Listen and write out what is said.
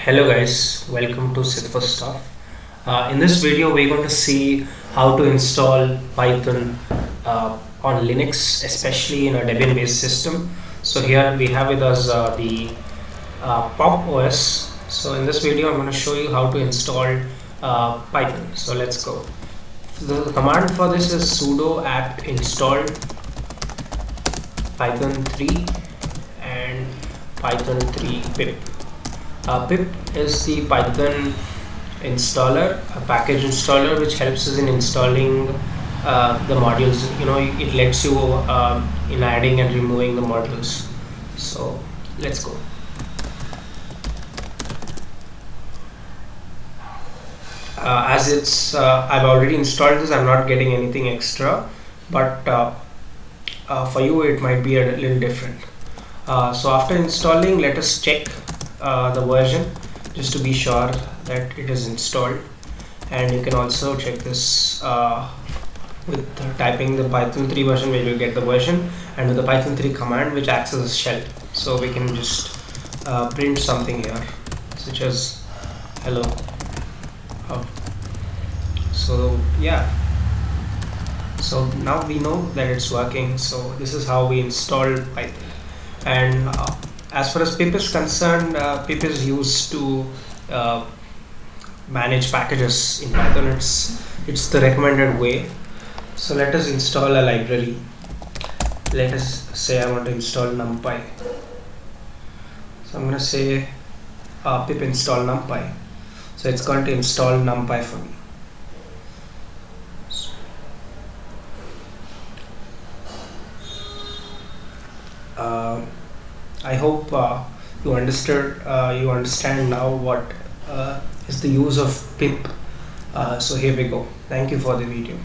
Hello guys, welcome to Sit for Stuff. In this video we're going to see how to install Python on Linux, especially in a Debian based system. So here we have with us the Pop OS. So in this video I'm going to show you how to install Python. So let's go. The command for this is sudo apt install python 3 and python-pip. Pip is the Python installer, a package installer which helps us in installing the modules. It lets you in adding and removing the modules. So let's go. As it's I've already installed this, I'm not getting anything extra, but for you it might be a little different. So after installing, let us check the version just to be sure that it is installed, and you can also check this with typing the Python 3 version, where you'll get the version, and with the Python 3 command which acts as a shell. So we can just print something here such as hello. So yeah, so now we know that it's working. So this is how we install Python. And as far as pip is concerned, pip is used to manage packages in Python. It's the recommended way. So let us install a library. Let us say I want to install NumPy. So I'm going to say pip install NumPy. So it's going to install NumPy for me. I hope you understand now what is the use of pip. So here we go. Thank you for the video.